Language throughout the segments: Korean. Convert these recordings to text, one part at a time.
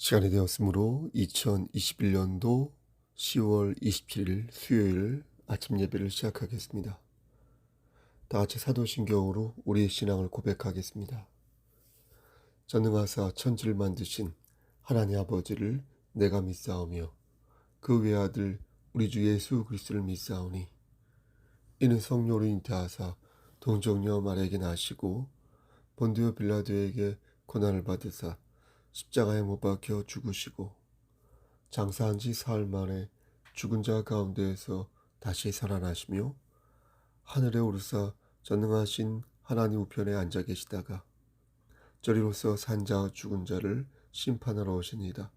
시간이 되었으므로 2021년도 10월 27일 수요일 아침 예배를 시작하겠습니다. 다 같이 사도신경으로 우리의 신앙을 고백하겠습니다. 전능하사 천지를 만드신 하나님 아버지를 내가 믿사오며 그 외아들 우리 주 예수 그리스도를 믿사오니 이는 성령으로 잉태하사 동정녀 마리아에게 나시고 본디오 빌라도에게 고난을 받으사 십자가에 못 박혀 죽으시고 장사한 지 사흘 만에 죽은 자 가운데에서 다시 살아나시며 하늘에 오르사 전능하신 하나님 우편에 앉아 계시다가 저리로서 산 자와 죽은 자를 심판하러 오시니이다.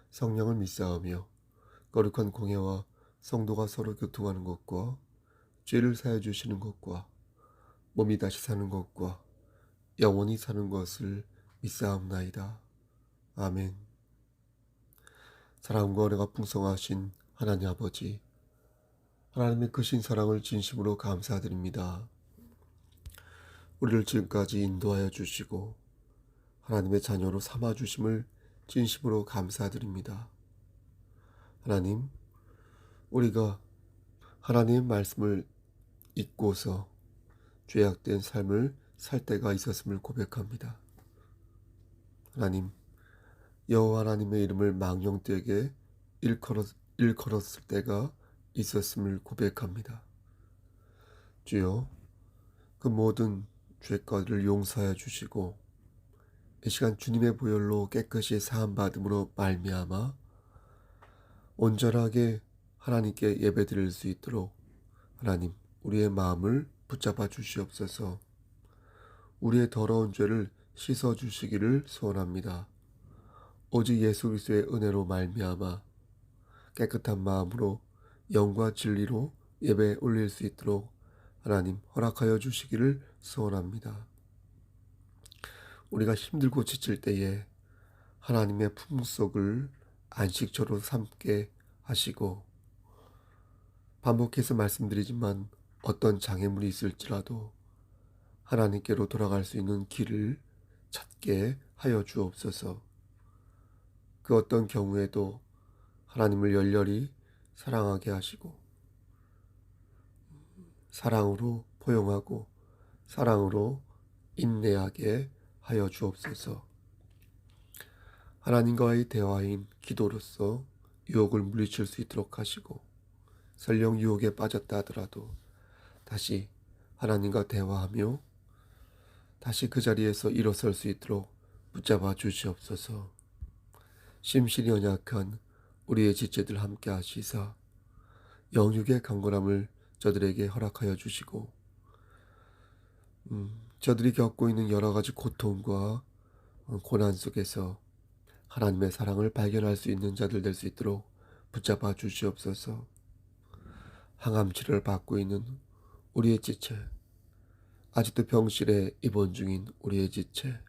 성령을 믿사오며 거룩한 공예와 성도가 서로 교통하는 것과 죄를 사해 주시는 것과 몸이 다시 사는 것과 영원히 사는 것을 믿사옵나이다. 아멘. 사랑과 은혜가 풍성하신 하나님 아버지, 하나님의 크신 사랑을 진심으로 감사드립니다. 우리를 지금까지 인도하여 주시고 하나님의 자녀로 삼아주심을 진심으로 감사드립니다. 하나님, 우리가 하나님의 말씀을 잊고서 죄악된 삶을 살 때가 있었음을 고백합니다. 하나님, 여호와 하나님의 이름을 망령되게 일컬었을 때가 있었음을 고백합니다. 주여, 그 모든 죄가를 용서하여 주시고 이 시간 주님의 보혈로 깨끗이 사함받음으로 말미암아 온전하게 하나님께 예배드릴 수 있도록 하나님, 우리의 마음을 붙잡아 주시옵소서. 우리의 더러운 죄를 씻어 주시기를 소원합니다. 오직 예수 그리스도의 은혜로 말미암아 깨끗한 마음으로 영과 진리로 예배 올릴 수 있도록 하나님 허락하여 주시기를 소원합니다. 우리가 힘들고 지칠 때에 하나님의 품속을 안식처로 삼게 하시고, 반복해서 말씀드리지만 어떤 장애물이 있을지라도 하나님께로 돌아갈 수 있는 길을 찾게 하여 주옵소서. 그 어떤 경우에도 하나님을 열렬히 사랑하게 하시고 사랑으로 포용하고 사랑으로 인내하게 하여 주옵소서. 하나님과의 대화인 기도로서 유혹을 물리칠 수 있도록 하시고, 설령 유혹에 빠졌다 하더라도 다시 하나님과 대화하며 다시 그 자리에서 일어설 수 있도록 붙잡아 주시옵소서. 심신이 연약한 우리의 지체들 함께 하시사 영육의 강건함을 저들에게 허락하여 주시고, 저들이 겪고 있는 여러 가지 고통과 고난 속에서 하나님의 사랑을 발견할 수 있는 자들 될 수 있도록 붙잡아 주시옵소서. 항암 치료를 받고 있는 우리의 지체, 아직도 병실에 입원 중인 우리의 지체,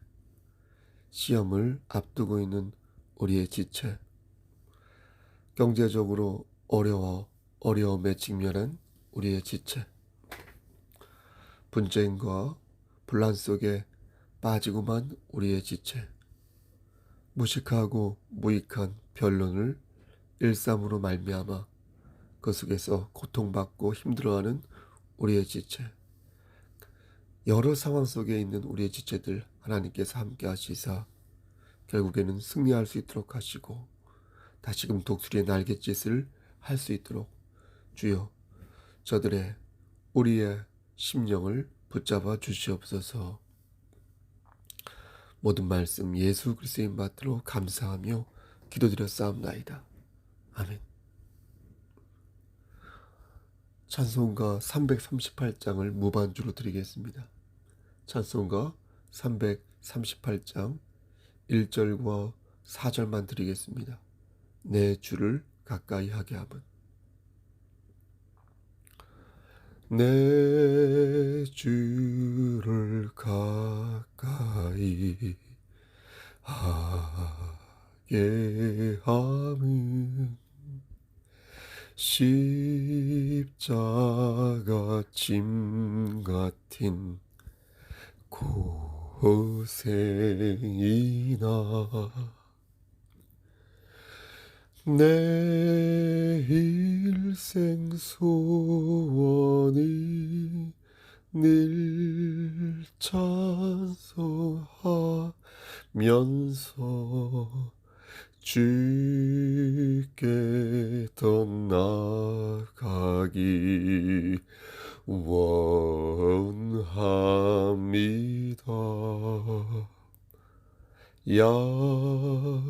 시험을 앞두고 있는 우리의 지체, 경제적으로 어려움에 직면한 우리의 지체, 분쟁과 분란 속에 빠지고만 우리의 지체, 무식하고 무익한 변론을 일삼으로 말미암아 그 속에서 고통받고 힘들어하는 우리의 지체, 여러 상황 속에 있는 우리의 지체들 하나님께서 함께 하시사 결국에는 승리할 수 있도록 하시고 다시금 독수리의 날갯짓을 할 수 있도록 주여 우리의 심령을 붙잡아 주시옵소서. 모든 말씀 예수 그리스도의 받들어 감사하며 기도드렸사옵나이다. 아멘. 찬송가 338장을 무반주로 드리겠습니다. 찬송가 338장 1절과 4절만 드리겠습니다. 내 주를 가까이 하게 함은. 내 주를 가까이 하게 함은 십자가 짐 같은 고생이나 내 일생 소원이 늘 찬송하면서 주께 더 나아가기 원합니다. 야곱이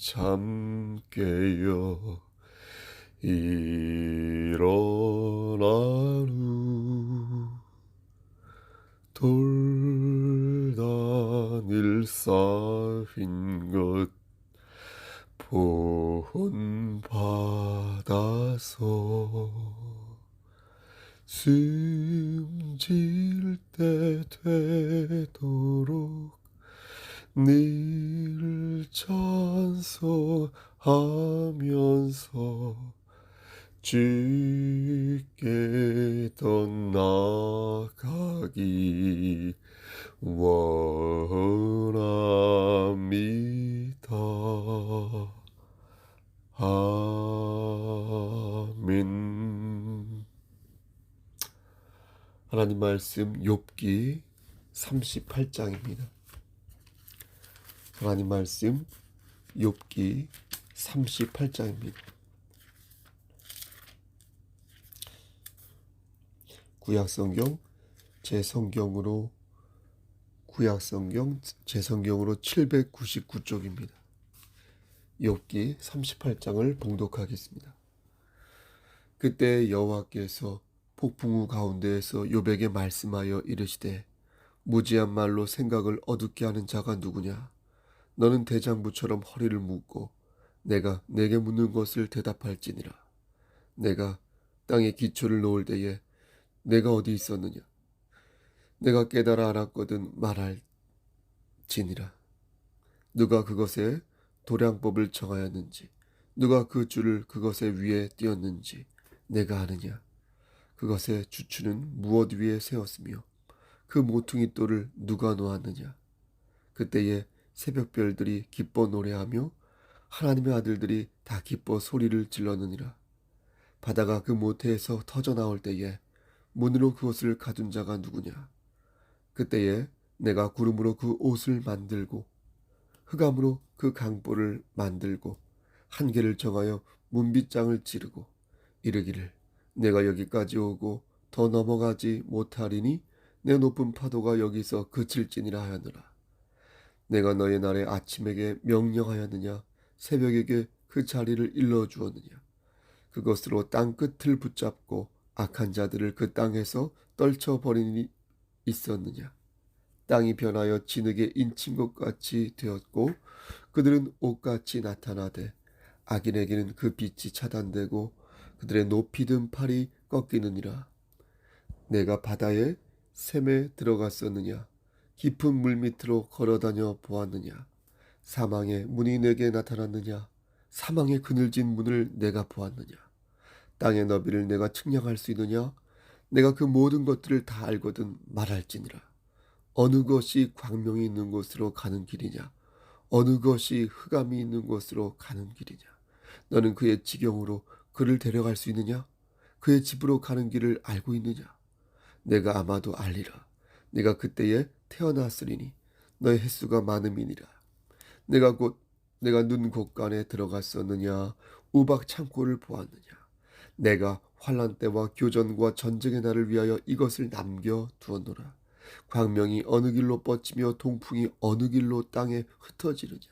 잠 깨어 일어난 후 돌단을 쌓인 것 본받아서 숨질 때 되도록 늘 찬송하면서 주께 더 나아가기 원합니다. 아멘. 하나님 말씀 욥기 38장입니다. 하나님 말씀 욥기 38장입니다. 구약성경 제성경으로 799쪽입니다. 욥기 38장을 봉독하겠습니다. 그때 여호와께서 폭풍우 가운데에서 욥에게 말씀하여 이르시되 무지한 말로 생각을 어둡게 하는 자가 누구냐? 너는 대장부처럼 허리를 묶고 내가 내게 묻는 것을 대답할지니라. 내가 땅에 기초를 놓을 때에 내가 어디 있었느냐? 내가 깨달아 알았거든 말할지니라. 누가 그것에 도량법을 정하였는지, 누가 그 줄을 그것의 위에 띄었는지 내가 아느냐? 그것의 주추는 무엇 위에 세웠으며 그 모퉁이 돌을 누가 놓았느냐? 그때에 새벽별들이 기뻐 노래하며 하나님의 아들들이 다 기뻐 소리를 질렀느니라. 바다가 그 모태에서 터져 나올 때에 문으로 그것을 가둔 자가 누구냐? 그때에 내가 구름으로 그 옷을 만들고 흑암으로 그 강보를 만들고 한계를 정하여 문빗장을 찌르고 이르기를 내가 여기까지 오고 더 넘어가지 못하리니 내 높은 파도가 여기서 그칠지니라 하였노라. 내가 너의 날에 아침에게 명령하였느냐? 새벽에게 그 자리를 일러주었느냐? 그것으로 땅 끝을 붙잡고 악한 자들을 그 땅에서 떨쳐버리니 있었느냐? 땅이 변하여 진흙에 인친 것 같이 되었고 그들은 옷같이 나타나되 악인에게는 그 빛이 차단되고 그들의 높이 든 팔이 꺾이느니라. 내가 바다의 샘에 들어갔었느냐? 깊은 물 밑으로 걸어다녀 보았느냐? 사망의 문이 내게 나타났느냐? 사망의 그늘진 문을 내가 보았느냐? 땅의 너비를 내가 측량할 수 있느냐? 내가 그 모든 것들을 다 알거든 말할지니라. 어느 것이 광명이 있는 곳으로 가는 길이냐? 어느 것이 흑암이 있는 곳으로 가는 길이냐? 너는 그의 지경으로 그를 데려갈 수 있느냐? 그의 집으로 가는 길을 알고 있느냐? 내가 아마도 알리라. 네가 그때에 태어났으리니 너의 횟수가 많음이니라. 내가 눈 곳간에 들어갔었느냐? 우박 창고를 보았느냐? 내가 환난 때와 교전과 전쟁의 날을 위하여 이것을 남겨 두었노라. 광명이 어느 길로 뻗치며 동풍이 어느 길로 땅에 흩어지느냐?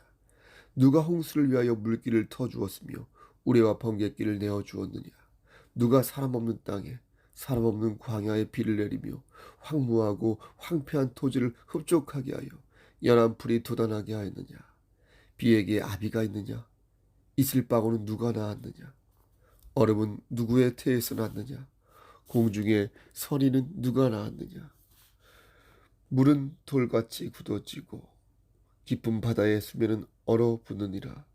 누가 홍수를 위하여 물길을 터주었으며 우레와 번갯길을 내어주었느냐? 누가 사람 없는 땅에 사람 없는 광야에 비를 내리며 황무하고 황폐한 토지를 흡족하게 하여 연한 풀이 돋아나게 하였느냐? 비에게 아비가 있느냐? 이슬바고는 누가 낳았느냐? 얼음은 누구의 태에서 났느냐? 공중에 서리는 누가 낳았느냐? 물은 돌같이 굳어지고 깊은 바다의 수면은 얼어붙느니라.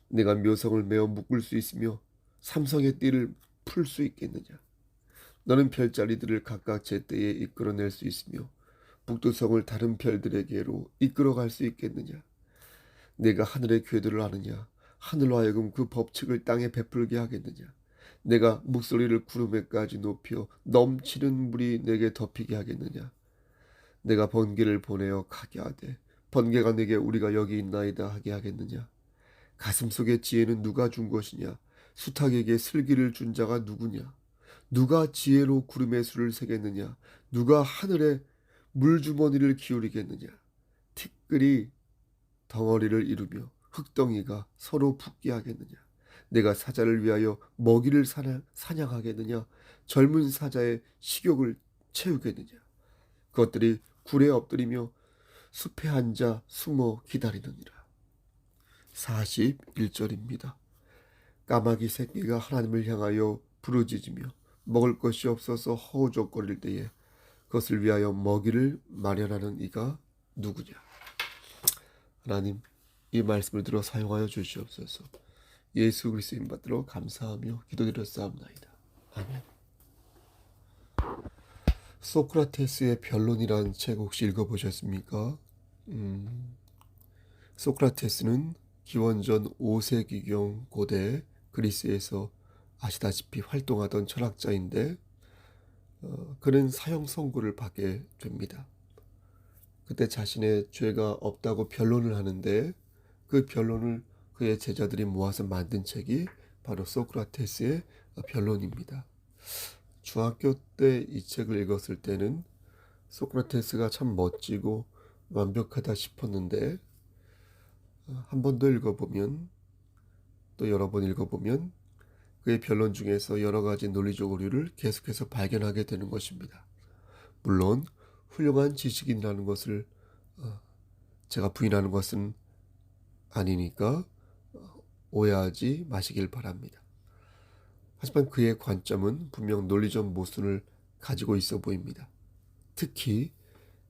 내가 묘성을 메어 묶을 수 있으며 삼성의 띠를 풀 수 있겠느냐? 너는 별자리들을 각각 제때에 이끌어낼 수 있으며 북두성을 다른 별들에게로 이끌어갈 수 있겠느냐? 내가 하늘의 궤도를 아느냐? 하늘로 하여금 그 법칙을 땅에 베풀게 하겠느냐? 내가 목소리를 구름에까지 높여 넘치는 물이 내게 덮이게 하겠느냐? 내가 번개를 보내어 가게 하되 번개가 내게 우리가 여기 있나이다 하게 하겠느냐? 가슴속의 지혜는 누가 준 것이냐? 수탉에게 슬기를 준 자가 누구냐? 누가 지혜로 구름의 수를 세겠느냐? 누가 하늘에 물주머니를 기울이겠느냐? 티끌이 덩어리를 이루며 흙덩이가 서로 붙게 하겠느냐? 내가 사자를 위하여 먹이를 사냥하겠느냐? 젊은 사자의 식욕을 채우겠느냐? 그것들이 굴에 엎드리며 숲에 앉아 숨어 기다리느니라. 41절입니다. 까마귀 새끼가 하나님을 향하여 부르짖으며 먹을 것이 없어서 허우적거릴 때에 그것을 위하여 먹이를 마련하는 이가 누구냐? 하나님, 이 말씀을 들어 사용하여 주시옵소서. 예수 그리스도 이름 받들어 감사하며 기도드렸사옵나이다. 아멘. 소크라테스의 변론이라는 책 혹시 읽어보셨습니까? 소크라테스는 기원전 5세기경 고대 그리스에서 아시다시피 활동하던 철학자인데 그는 사형 선고를 받게 됩니다. 그때 자신의 죄가 없다고 변론을 하는데 그 변론을 그의 제자들이 모아서 만든 책이 바로 소크라테스의 변론입니다. 중학교 때 이 책을 읽었을 때는 소크라테스가 참 멋지고 완벽하다 싶었는데 한 번 더 읽어보면 또 여러 번 읽어보면 그의 변론 중에서 여러 가지 논리적 오류를 계속해서 발견하게 되는 것입니다. 물론 훌륭한 지식인이라는 것을 제가 부인하는 것은 아니니까 오해하지 마시길 바랍니다. 하지만 그의 관점은 분명 논리적 모순을 가지고 있어 보입니다. 특히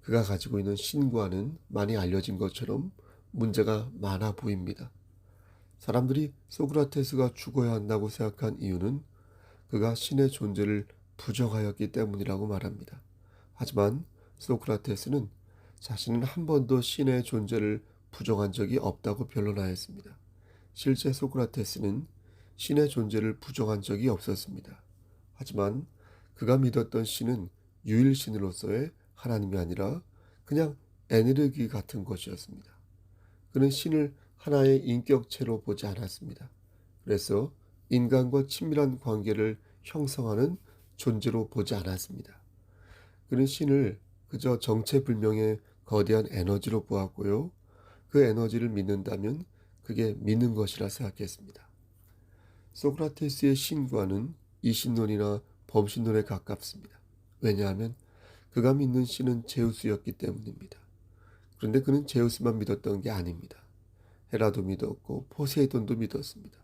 그가 가지고 있는 신과는 많이 알려진 것처럼 문제가 많아 보입니다. 사람들이 소크라테스가 죽어야 한다고 생각한 이유는 그가 신의 존재를 부정하였기 때문이라고 말합니다. 하지만 소크라테스는 자신은 한 번도 신의 존재를 부정한 적이 없다고 변론하였습니다. 실제 소크라테스는 신의 존재를 부정한 적이 없었습니다. 하지만 그가 믿었던 신은 유일신으로서의 하나님이 아니라 그냥 에너지 같은 것이었습니다. 그는 신을 하나의 인격체로 보지 않았습니다. 그래서 인간과 친밀한 관계를 형성하는 존재로 보지 않았습니다. 그는 신을 그저 정체불명의 거대한 에너지로 보았고요. 그 에너지를 믿는다면 그게 믿는 것이라 생각했습니다. 소크라테스의 신과는 이신론이나 범신론에 가깝습니다. 왜냐하면 그가 믿는 신은 제우스였기 때문입니다. 그런데 그는 제우스만 믿었던 게 아닙니다. 헤라도 믿었고 포세이돈도 믿었습니다.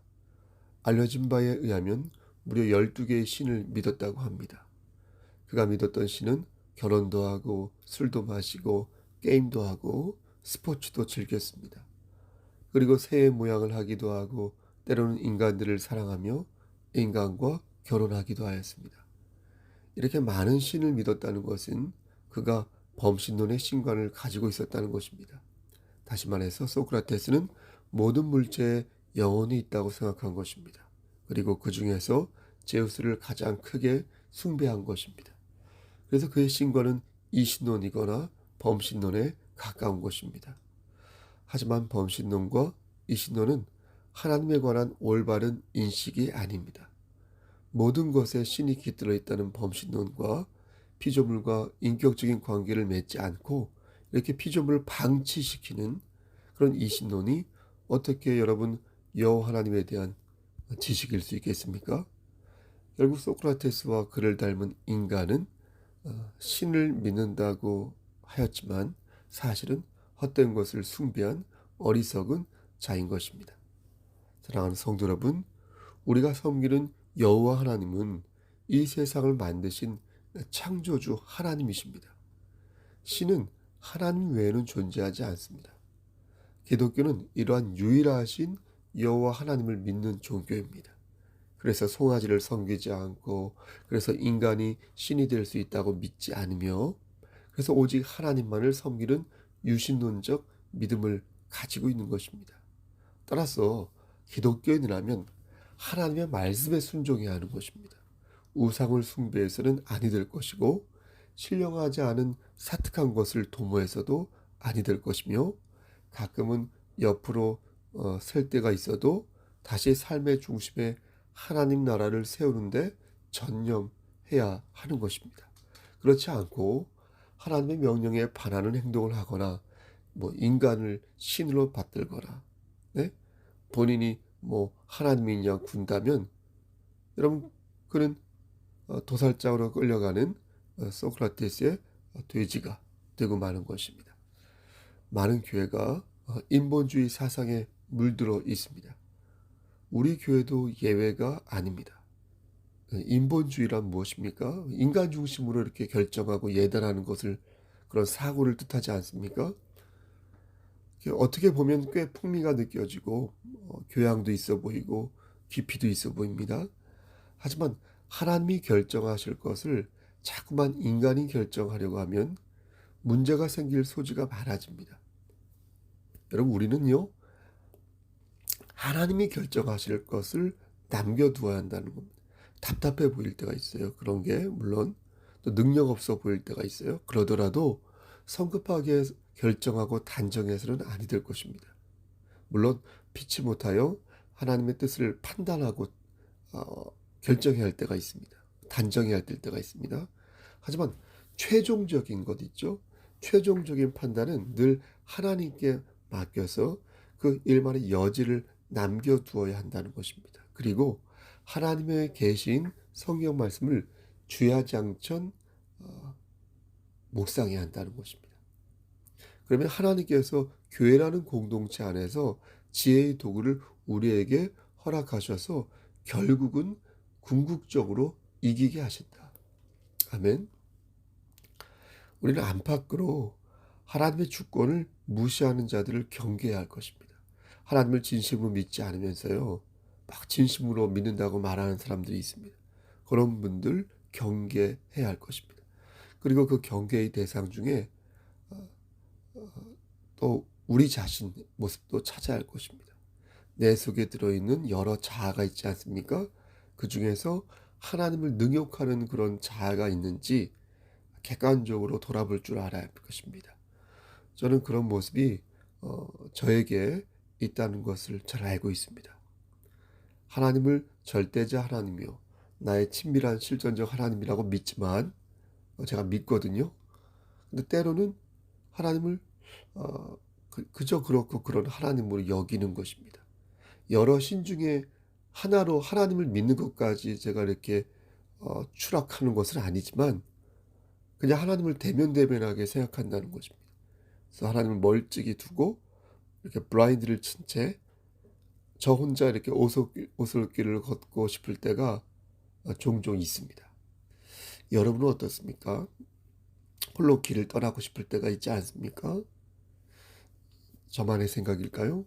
알려진 바에 의하면 무려 12개의 신을 믿었다고 합니다. 그가 믿었던 신은 결혼도 하고 술도 마시고 게임도 하고 스포츠도 즐겼습니다. 그리고 새의 모양을 하기도 하고 때로는 인간들을 사랑하며 인간과 결혼하기도 하였습니다. 이렇게 많은 신을 믿었다는 것은 그가 범신론의 신관을 가지고 있었다는 것입니다. 다시 말해서 소크라테스는 모든 물체에 영혼이 있다고 생각한 것입니다. 그리고 그 중에서 제우스를 가장 크게 숭배한 것입니다. 그래서 그의 신관은 이신론이거나 범신론에 가까운 것입니다. 하지만 범신론과 이신론은 하나님에 관한 올바른 인식이 아닙니다. 모든 것에 신이 깃들어 있다는 범신론과 피조물과 인격적인 관계를 맺지 않고 이렇게 피조물을 방치시키는 그런 이신론이 어떻게 여러분 여호와 하나님에 대한 지식일 수 있겠습니까? 결국 소크라테스와 그를 닮은 인간은 신을 믿는다고 하였지만 사실은 헛된 것을 숭배한 어리석은 자인 것입니다. 사랑하는 성도 여러분, 우리가 섬기는 여호와 하나님은 이 세상을 만드신 창조주 하나님이십니다. 신은 하나님 외에는 존재하지 않습니다. 기독교는 이러한 유일하신 여호와 하나님을 믿는 종교입니다. 그래서 송아지를 섬기지 않고 그래서 인간이 신이 될 수 있다고 믿지 않으며 그래서 오직 하나님만을 섬기는 유신론적 믿음을 가지고 있는 것입니다. 따라서 기독교인이라면 하나님의 말씀에 순종해야 하는 것입니다. 우상을 숭배해서는 아니 될 것이고 신령하지 않은 사특한 것을 도모해서도 아니 될 것이며 가끔은 옆으로 셀 때가 있어도 다시 삶의 중심에 하나님 나라를 세우는데 전념해야 하는 것입니다. 그렇지 않고 하나님의 명령에 반하는 행동을 하거나 인간을 신으로 받들거나 네? 본인이 하나님이냐 군다면 여러분 그는 도살장으로 끌려가는 소크라테스의 돼지가 되고 마는 것입니다. 많은 교회가 인본주의 사상에 물들어 있습니다. 우리 교회도 예외가 아닙니다. 인본주의란 무엇입니까? 인간 중심으로 이렇게 결정하고 예단하는 것을 그런 사고를 뜻하지 않습니까? 어떻게 보면 꽤 풍미가 느껴지고 교양도 있어 보이고 깊이도 있어 보입니다. 하지만 하나님이 결정하실 것을 자꾸만 인간이 결정하려고 하면 문제가 생길 소지가 많아집니다. 여러분 우리는요 하나님이 결정하실 것을 남겨두어야 한다는 겁니다. 답답해 보일 때가 있어요. 그런 게 물론 또 능력 없어 보일 때가 있어요. 그러더라도 성급하게 결정하고 단정해서는 아니 될 것입니다. 물론 피치 못하여 하나님의 뜻을 판단하고 결정해야 할 때가 있습니다. 단정해야 할 때가 있습니다. 하지만 최종적인 것 있죠. 최종적인 판단은 늘 하나님께 맡겨서 그 일만의 여지를 남겨두어야 한다는 것입니다. 그리고 하나님의 계신 성경 말씀을 주야장천 묵상해야 한다는 것입니다. 그러면 하나님께서 교회라는 공동체 안에서 지혜의 도구를 우리에게 허락하셔서 결국은 궁극적으로 이기게 하신다. 아멘. 우리는 안팎으로 하나님의 주권을 무시하는 자들을 경계해야 할 것입니다. 하나님을 진심으로 믿지 않으면서요. 막 진심으로 믿는다고 말하는 사람들이 있습니다. 그런 분들 경계해야 할 것입니다. 그리고 그 경계의 대상 중에 또 우리 자신 모습도 찾아야 할 것입니다. 내 속에 들어있는 여러 자아가 있지 않습니까? 그 중에서 하나님을 능욕하는 그런 자아가 있는지 객관적으로 돌아볼 줄 알아야 할 것입니다. 저는 그런 모습이 저에게 있다는 것을 잘 알고 있습니다. 하나님을 절대자 하나님이요 나의 친밀한 실존적 하나님이라고 믿지만 제가 믿거든요. 근데 때로는 하나님을 그저 그렇고 그런 하나님으로 여기는 것입니다. 여러 신 중에 하나로 하나님을 믿는 것까지 제가 이렇게 추락하는 것은 아니지만 그냥 하나님을 대면대면하게 생각한다는 것입니다. 그래서 하나님을 멀찍이 두고 이렇게 블라인드를 친 채 저 혼자 이렇게 오솔길을 걷고 싶을 때가 종종 있습니다. 여러분은 어떻습니까? 홀로 길을 떠나고 싶을 때가 있지 않습니까? 저만의 생각일까요?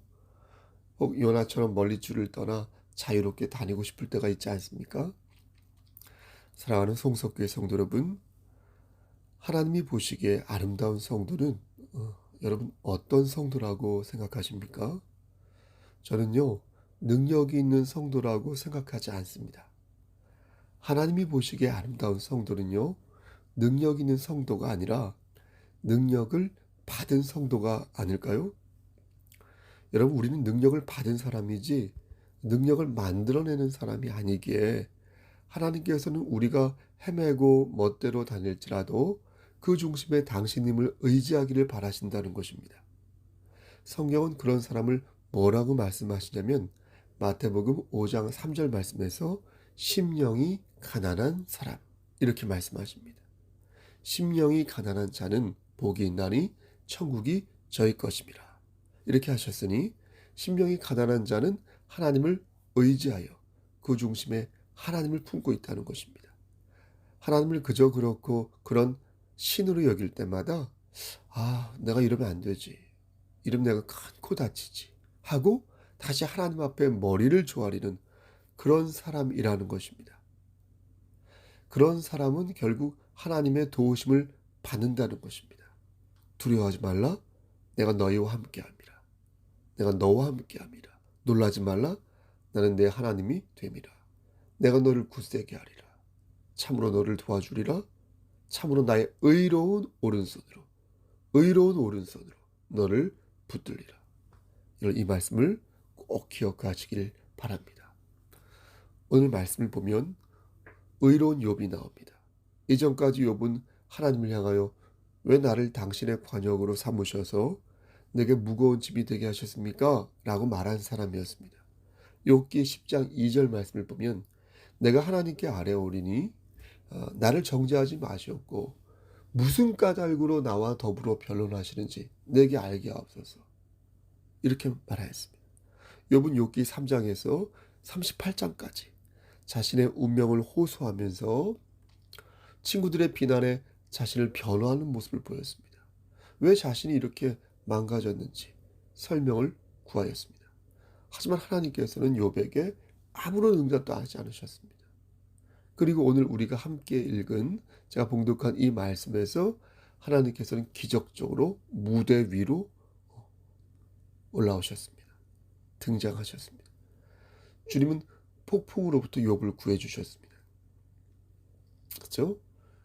혹 요나처럼 멀리 줄을 떠나 자유롭게 다니고 싶을 때가 있지 않습니까? 사랑하는 송석교회 성도 여러분, 하나님이 보시기에 아름다운 성도는 여러분 어떤 성도라고 생각하십니까? 저는요 능력이 있는 성도라고 생각하지 않습니다. 하나님이 보시기에 아름다운 성도는요 능력 있는 성도가 아니라 능력을 받은 성도가 아닐까요? 여러분 우리는 능력을 받은 사람이지 능력을 만들어내는 사람이 아니기에 하나님께서는 우리가 헤매고 멋대로 다닐지라도 그 중심에 당신님을 의지하기를 바라신다는 것입니다. 성경은 그런 사람을 뭐라고 말씀하시냐면 마태복음 5장 3절 말씀에서 심령이 가난한 사람 이렇게 말씀하십니다. 심령이 가난한 자는 복이 있나니 천국이 저희 것임이라. 이렇게 하셨으니 심령이 가난한 자는 하나님을 의지하여 그 중심에 하나님을 품고 있다는 것입니다. 하나님을 그저 그렇고 그런 신으로 여길 때마다 내가 이러면 안 되지. 이러면 내가 큰 코 다치지. 하고 다시 하나님 앞에 머리를 조아리는 그런 사람이라는 것입니다. 그런 사람은 결국 하나님의 도우심을 받는다는 것입니다. 두려워하지 말라. 내가 너희와 함께함이라. 내가 너와 함께함이라. 놀라지 말라. 나는 내 하나님이 됨이라. 내가 너를 굳세게 하리라. 참으로 너를 도와주리라. 참으로 나의 의로운 오른손으로 너를 붙들리라. 이 말씀을 꼭 기억하시길 바랍니다. 오늘 말씀을 보면 의로운 욥이 나옵니다. 이전까지 욥은 하나님을 향하여 왜 나를 당신의 관역으로 삼으셔서 내게 무거운 짐이 되게 하셨습니까? 라고 말한 사람이었습니다. 욥기 10장 2절 말씀을 보면 내가 하나님께 아뢰오리니 나를 정죄하지 마시옵고 무슨 까닭으로 나와 더불어 변론하시는지 내게 알게 하옵소서. 이렇게 말하였습니다. 욥은 욥기 3장에서 38장까지 자신의 운명을 호소하면서 친구들의 비난에 자신을 변호하는 모습을 보였습니다. 왜 자신이 이렇게 망가졌는지 설명을 구하였습니다. 하지만 하나님께서는 욥에게 아무런 응답도 하지 않으셨습니다. 그리고 오늘 우리가 함께 읽은 제가 봉독한 이 말씀에서 하나님께서는 기적적으로 무대 위로 올라오셨습니다. 등장하셨습니다. 주님은 폭풍으로부터 욥을 구해주셨습니다. 그렇죠?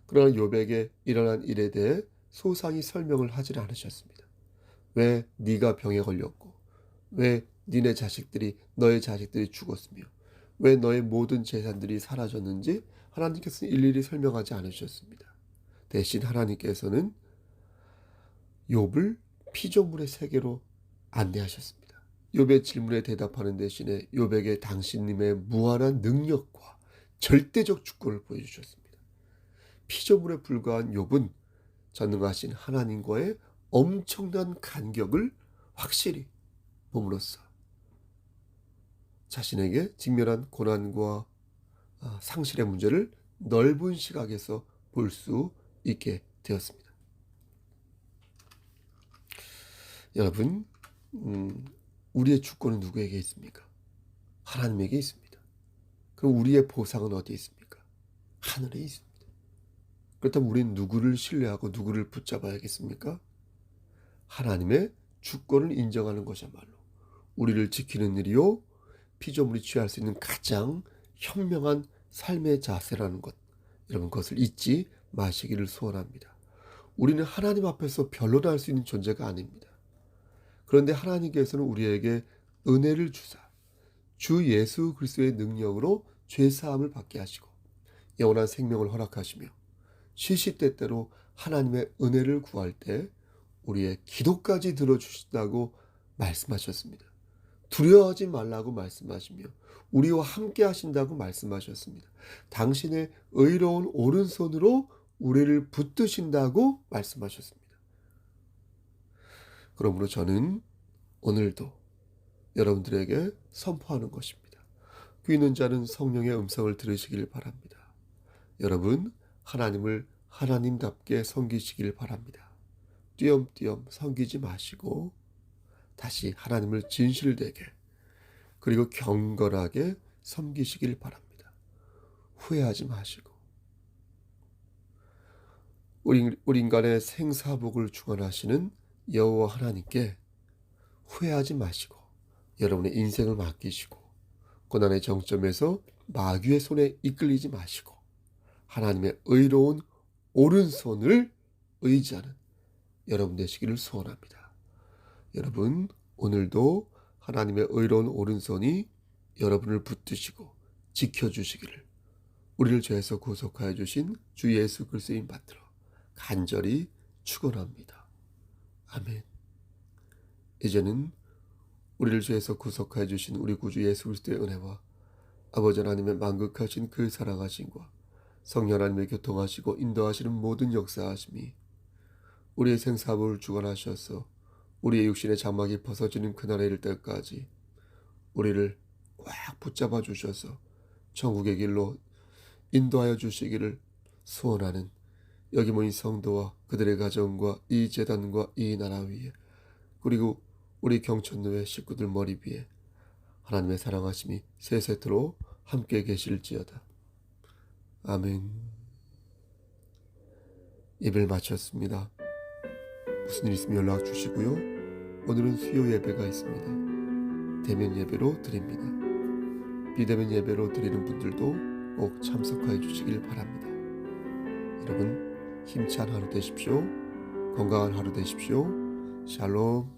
그러나 욥에게 일어난 일에 대해 소상히 설명을 하지 않으셨습니다. 왜 네가 병에 걸렸고 왜 너의 자식들이 죽었으며 왜 너의 모든 재산들이 사라졌는지 하나님께서는 일일이 설명하지 않으셨습니다. 대신 하나님께서는 욥을 피조물의 세계로 안내하셨습니다. 욥의 질문에 대답하는 대신에 욥에게 당신님의 무한한 능력과 절대적 주권을 보여주셨습니다. 피조물에 불과한 욥은 전능하신 하나님과의 엄청난 간격을 확실히 몸으로써 자신에게 직면한 고난과 상실의 문제를 넓은 시각에서 볼 수 있게 되었습니다. 여러분, 우리의 주권은 누구에게 있습니까? 하나님에게 있습니다. 그럼 우리의 보상은 어디에 있습니까? 하늘에 있습니다. 그렇다면 우리는 누구를 신뢰하고 누구를 붙잡아야겠습니까? 하나님의 주권을 인정하는 것이야말로 우리를 지키는 일이요 피조물이 취할 수 있는 가장 현명한 삶의 자세라는 것, 여러분 그것을 잊지 마시기를 소원합니다. 우리는 하나님 앞에서 변론할 수 있는 존재가 아닙니다. 그런데 하나님께서는 우리에게 은혜를 주사 주 예수 그리스도의 능력으로 죄사함을 받게 하시고 영원한 생명을 허락하시며 시시때때로 하나님의 은혜를 구할 때 우리의 기도까지 들어주신다고 말씀하셨습니다. 두려워하지 말라고 말씀하시며 우리와 함께 하신다고 말씀하셨습니다. 당신의 의로운 오른손으로 우리를 붙드신다고 말씀하셨습니다. 그러므로 저는 오늘도 여러분들에게 선포하는 것입니다. 귀 있는 자는 성령의 음성을 들으시길 바랍니다. 여러분, 하나님을 하나님답게 섬기시길 바랍니다. 띄엄띄엄 섬기지 마시고 다시 하나님을 진실되게 그리고 경건하게 섬기시길 바랍니다. 후회하지 마시고 우리 인간의 생사복을 주관하시는 여호와 하나님께 후회하지 마시고 여러분의 인생을 맡기시고 고난의 정점에서 마귀의 손에 이끌리지 마시고 하나님의 의로운 오른손을 의지하는 여러분 되시기를 소원합니다. 여러분, 오늘도 하나님의 의로운 오른손이 여러분을 붙드시고 지켜주시기를 우리를 죄에서 구속하여 주신 주 예수 그리스도인 받들어 간절히 축원합니다. 아멘. 이제는 우리를 죄에서 구속하여 주신 우리 구주 예수 그리스도의 은혜와 아버지 하나님의 만극하신 그 사랑하심과 성령 하나님의 교통하시고 인도하시는 모든 역사하심이 우리의 생사복을 주관하셔서 우리의 육신의 장막이 벗어지는 그날에 이를 때까지 우리를 꽉 붙잡아 주셔서 천국의 길로 인도하여 주시기를 소원하는 여기 모인 성도와 그들의 가정과 이 재단과 이 나라 위에 그리고 우리 경천교회 식구들 머리 위에 하나님의 사랑하심이 세세토록 함께 계실지어다. 아멘. 예배를 마쳤습니다. 무슨 일 있으면 연락 주시고요. 오늘은 수요 예배가 있습니다. 대면 예배로 드립니다. 비대면 예배로 드리는 분들도 꼭 참석하여 주시길 바랍니다. 여러분 힘찬 하루 되십시오. 건강한 하루 되십시오. 샬롬.